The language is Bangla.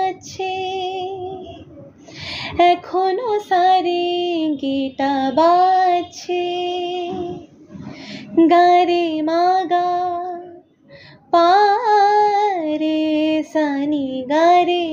আছে, এখনো সারেঙ্গিটা বাজছে। গা রে মা গা, পা রে সা নি, গা রে